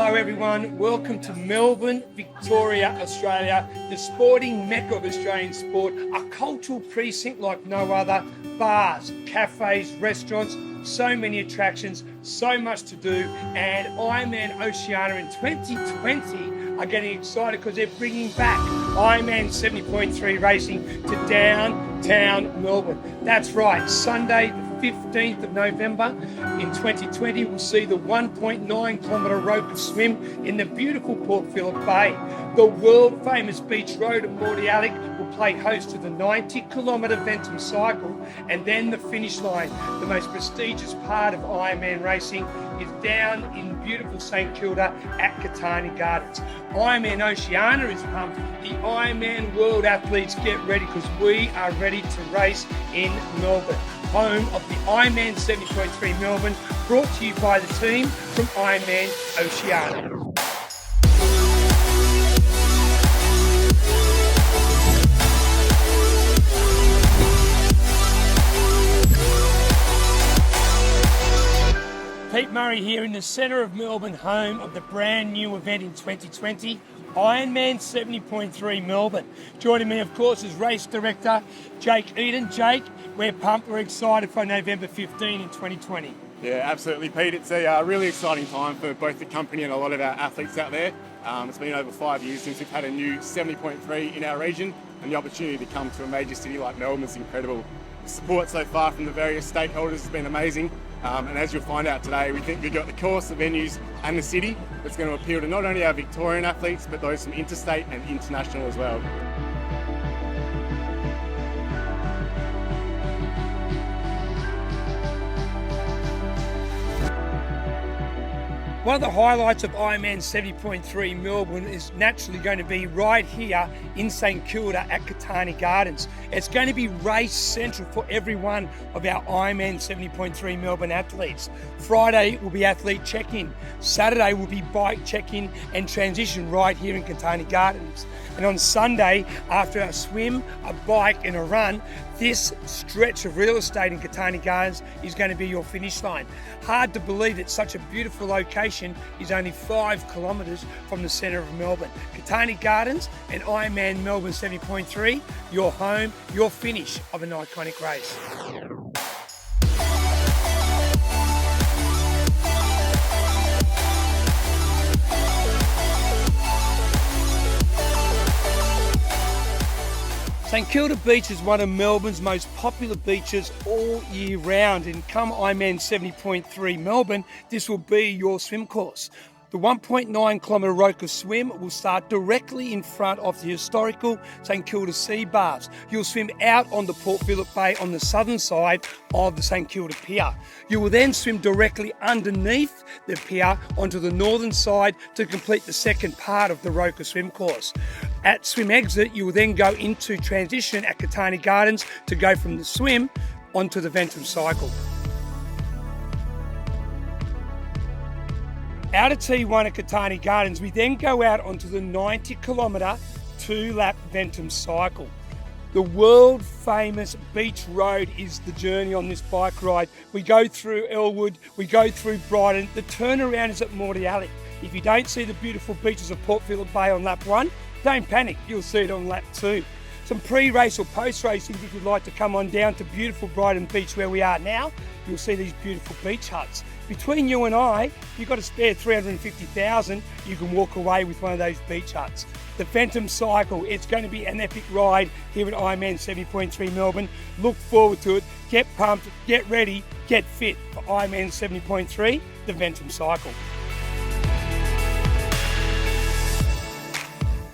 Hello everyone, welcome to Melbourne, Victoria, Australia, the sporting mecca of Australian sport, a cultural precinct like no other, bars, cafes, restaurants, so many attractions, so much to do, and IRONMAN Oceania in 2020 are getting excited because they're bringing back IRONMAN 70.3 racing to downtown Melbourne. That's right, Sunday the 15th of November in 2020 we'll see the 1.9 kilometre Roker swim in the beautiful Port Phillip Bay. The world famous beach road at Mordialloc will play host to the 90 kilometre Ventum cycle, and then the finish line. The most prestigious part of IRONMAN racing is down in beautiful St Kilda at Botanic Gardens. IRONMAN Oceania is pumped. The Ironman World athletes get ready because we are ready to race in Melbourne, home of the IRONMAN 70.3 Melbourne, brought to you by the team from IRONMAN Oceania. Pete Murray here in the centre of Melbourne, home of the brand new event in 2020, IRONMAN 70.3 Melbourne. Joining me, of course, is race director Jake Eaton. Jake, we're pumped, we're excited for November 15 in 2020. Yeah, absolutely, Pete. It's a really exciting time for both the company and a lot of our athletes out there. It's been over 5 years since we've had a new 70.3 in our region, and the opportunity to come to a major city like Melbourne is incredible. The support so far from the various stakeholders has been amazing. And as you'll find out today, we think we've got the course, the venues and the city that's going to appeal to not only our Victorian athletes, but those from interstate and international as well. One of the highlights of IRONMAN 70.3 Melbourne is naturally going to be right here in St Kilda at Botanic Gardens. It's going to be race central for every one of our IRONMAN 70.3 Melbourne athletes. Friday will be athlete check-in. Saturday will be bike check-in and transition right here in Botanic Gardens. And on Sunday, after a swim, a bike and a run, this stretch of real estate in Botanic Gardens is going to be your finish line. Hard to believe that such a beautiful location is only 5 kilometres from the centre of Melbourne. Botanic Gardens and IRONMAN Melbourne 70.3, your home, your finish of an iconic race. St Kilda Beach is one of Melbourne's most popular beaches all year round, and come IRONMAN 70.3 Melbourne, this will be your swim course. The 1.9 kilometre Roker swim will start directly in front of the historical St Kilda Sea Bars. You'll swim out on the Port Phillip Bay on the southern side of the St Kilda Pier. You will then swim directly underneath the pier onto the northern side to complete the second part of the Roker swim course. At swim exit, you will then go into transition at Botanic Gardens to go from the swim onto the Ventum cycle. Out of T1 at Botanic Gardens, we then go out onto the 90 kilometre 2-lap Ventum cycle. The world famous beach road is the journey on this bike ride. We go through Elwood, we go through Brighton, the turnaround is at Mordialloc. If you don't see the beautiful beaches of Port Phillip Bay on lap 1, don't panic, you'll see it on lap 2. Some pre-race or post-racing, if you'd like to come on down to beautiful Brighton Beach where we are now, you'll see these beautiful beach huts. Between you and I, if you've got a spare $350,000, you can walk away with one of those beach huts. The Ventum cycle, it's going to be an epic ride here at IRONMAN 70.3 Melbourne. Look forward to it, get pumped, get ready, get fit for IRONMAN 70.3, the Ventum cycle.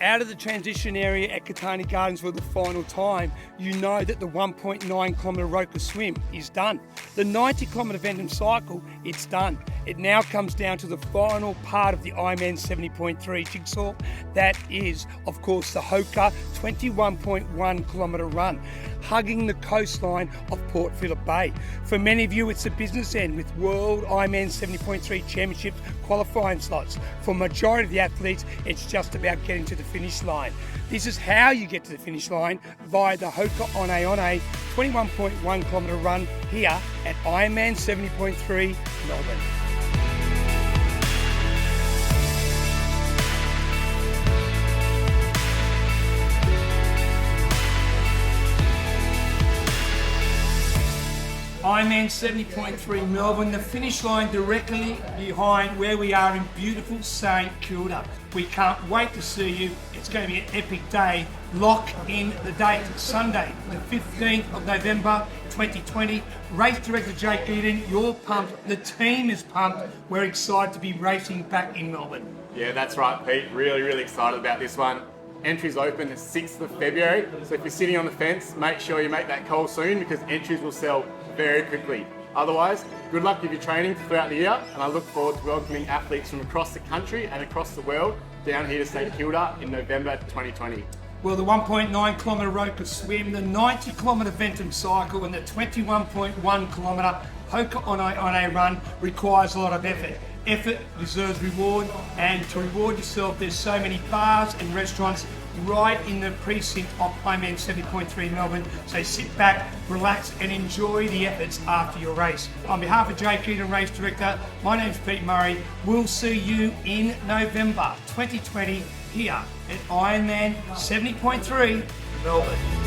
Out of the transition area at Botanic Gardens for the final time, you know that the 1.9 kilometre Roker swim is done. The 90 kilometre Ventum cycle, it's done. It now comes down to the final part of the IRONMAN 70.3 jigsaw. That is, of course, the Hoka 21.1 kilometre run, hugging the coastline of Port Phillip Bay. For many of you, it's a business end with World IRONMAN 70.3 Championships qualifying slots. For majority of the athletes, it's just about getting to the finish line. This is how you get to the finish line, via the Hoka On A 21.1 kilometre run here at IRONMAN 70.3 Melbourne. IRONMAN 70.3 Melbourne, the finish line directly behind where we are in beautiful St Kilda. We can't wait to see you. It's going to be an epic day. Lock in the date, Sunday, the 15th of November 2020. Race Director Jake Eaton, you're pumped. The team is pumped. We're excited to be racing back in Melbourne. Yeah, that's right, Pete. Really excited about this one. Entries open the 6th of February, so if you're sitting on the fence, make sure you make that call soon because entries will sell very quickly. Otherwise, good luck with your training throughout the year, and I look forward to welcoming athletes from across the country and across the world down here to St Kilda in November 2020. Well, the 1.9 kilometre road could swim, the 90 kilometre Ventum cycle and the 21.1 kilometre Poker on a run requires a lot of effort. Effort deserves reward, and to reward yourself, there's so many bars and restaurants right in the precinct of IRONMAN 70.3 Melbourne. So sit back, relax, and enjoy the efforts after your race. On behalf of Jake Eaton, Race Director, my name's Pete Murray. We'll see you in November 2020 here at IRONMAN 70.3 Melbourne.